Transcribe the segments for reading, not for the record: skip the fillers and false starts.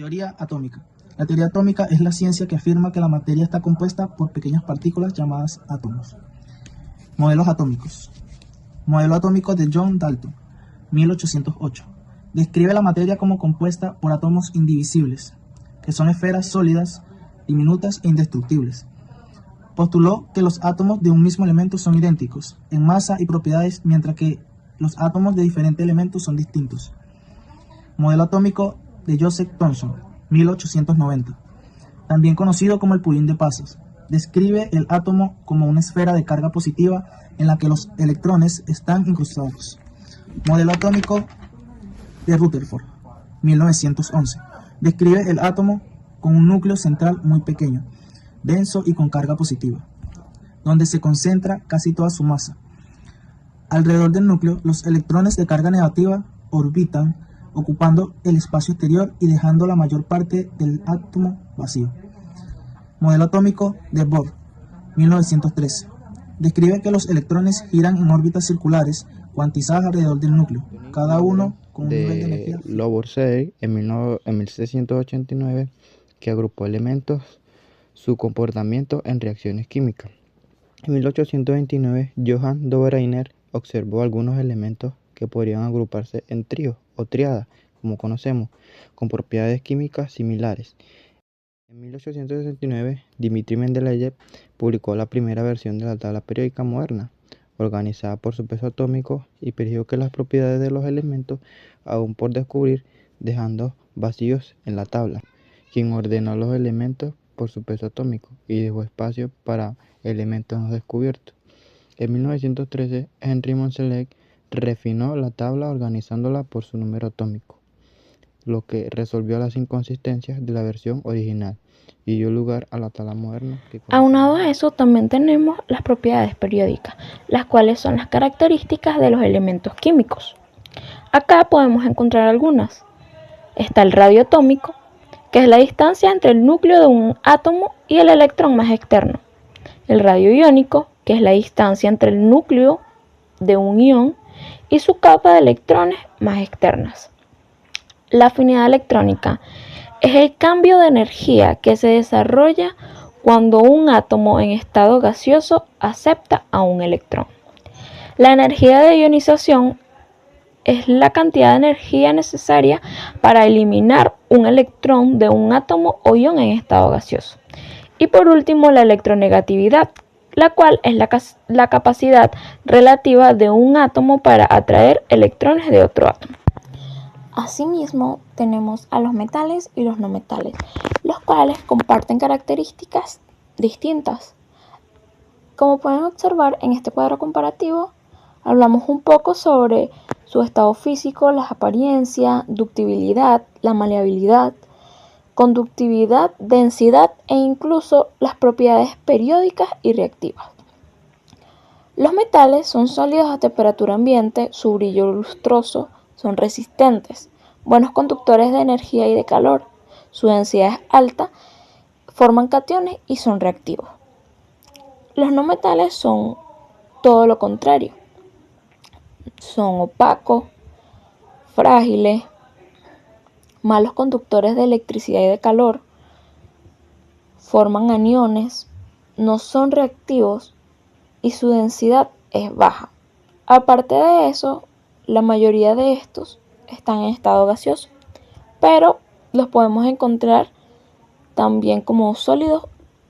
Teoría atómica. La teoría atómica es la ciencia que afirma que la materia está compuesta por pequeñas partículas llamadas átomos. Modelos atómicos. Modelo atómico de John Dalton, 1808. Describe la materia como compuesta por átomos indivisibles, que son esferas sólidas, diminutas e indestructibles. Postuló que los átomos de un mismo elemento son idénticos en masa y propiedades, mientras que los átomos de diferentes elementos son distintos. Modelo atómico de Joseph Thomson, 1890. También conocido como el pudín de pasas. Describe el átomo como una esfera de carga positiva en la que los electrones están incrustados. Modelo atómico de Rutherford, 1911. Describe el átomo con un núcleo central muy pequeño, denso y con carga positiva, donde se concentra casi toda su masa. Alrededor del núcleo, los electrones de carga negativa orbitan, ocupando el espacio exterior y dejando la mayor parte del átomo vacío. Modelo atómico de Bohr, 1913. Describe que los electrones giran en órbitas circulares cuantizadas alrededor del núcleo, cada uno con un nivel de energía. Lavoisier en 1689, que agrupó elementos, su comportamiento en reacciones químicas. En 1829, Johann Dobereiner observó algunos elementos que podrían agruparse en tríos o triadas, como conocemos, con propiedades químicas similares. En 1869, Dmitri Mendeleev publicó la primera versión de la tabla periódica moderna, organizada por su peso atómico, y predijo que las propiedades de los elementos aún por descubrir, dejando vacíos en la tabla, quien ordenó los elementos por su peso atómico y dejó espacio para elementos no descubiertos. En 1913, Henry Moseley refinó la tabla organizándola por su número atómico, lo que resolvió las inconsistencias de la versión original y dio lugar a la tabla moderna. Aunado a eso, también tenemos las propiedades periódicas, las cuales son las características de los elementos químicos. Acá podemos encontrar algunas. Está el radio atómico, que es la distancia entre el núcleo de un átomo y el electrón más externo. El radio iónico, que es la distancia entre el núcleo de un ion y su capa de electrones más externas. La afinidad electrónica es el cambio de energía que se desarrolla cuando un átomo en estado gaseoso acepta a un electrón. La energía de ionización es la cantidad de energía necesaria para eliminar un electrón de un átomo o ion en estado gaseoso. Y por último, la electronegatividad, la cual es la capacidad relativa de un átomo para atraer electrones de otro átomo. Asimismo, tenemos a los metales y los no metales, los cuales comparten características distintas. Como pueden observar en este cuadro comparativo, hablamos un poco sobre su estado físico, las apariencias, ductibilidad, la maleabilidad, conductividad, densidad e incluso las propiedades periódicas y reactivas. Los metales son sólidos a temperatura ambiente, su brillo lustroso, son resistentes, buenos conductores de energía y de calor, su densidad es alta, forman cationes y son reactivos. Los no metales son todo lo contrario, son opacos, frágiles, malos conductores de electricidad y de calor, forman aniones, no son reactivos y su densidad es baja. Aparte de eso, la mayoría de estos están en estado gaseoso, pero los podemos encontrar también como sólidos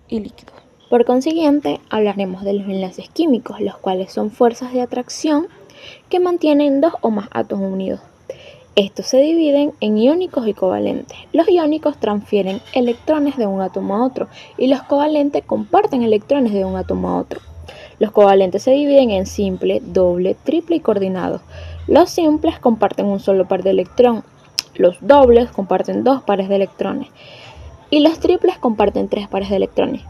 y líquidos. Por consiguiente, hablaremos de los enlaces químicos, los cuales son fuerzas de atracción que mantienen dos o más átomos unidos. Estos se dividen en iónicos y covalentes. Los iónicos transfieren electrones de un átomo a otro y los covalentes comparten electrones de un átomo a otro. Los covalentes se dividen en simple, doble, triple y coordinados. Los simples comparten un solo par de electrones, los dobles comparten dos pares de electrones y los triples comparten tres pares de electrones.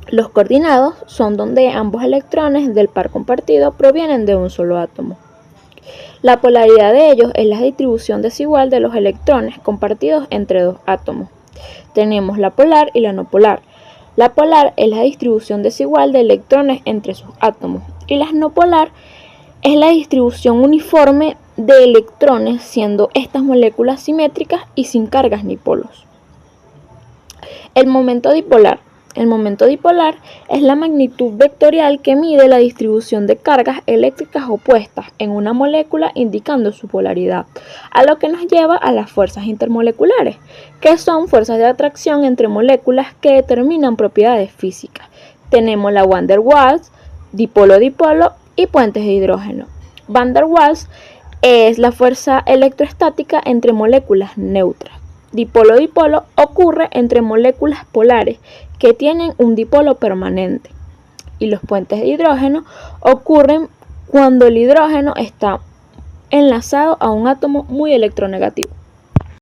Los coordinados son donde ambos electrones del par compartido provienen de un solo átomo. La polaridad de ellos es la distribución desigual de los electrones compartidos entre dos átomos. Tenemos la polar y la no polar. La polar es la distribución desigual de electrones entre sus átomos y la no polar es la distribución uniforme de electrones, siendo estas moléculas simétricas y sin cargas ni polos. El momento dipolar. El momento dipolar es la magnitud vectorial que mide la distribución de cargas eléctricas opuestas en una molécula indicando su polaridad, a lo que nos lleva a las fuerzas intermoleculares, que son fuerzas de atracción entre moléculas que determinan propiedades físicas. Tenemos la Van der Waals, dipolo-dipolo y puentes de hidrógeno. Van der Waals es la fuerza electrostática entre moléculas neutras. Dipolo-dipolo ocurre entre moléculas polares que tienen un dipolo permanente. Y los puentes de hidrógeno ocurren cuando el hidrógeno está enlazado a un átomo muy electronegativo.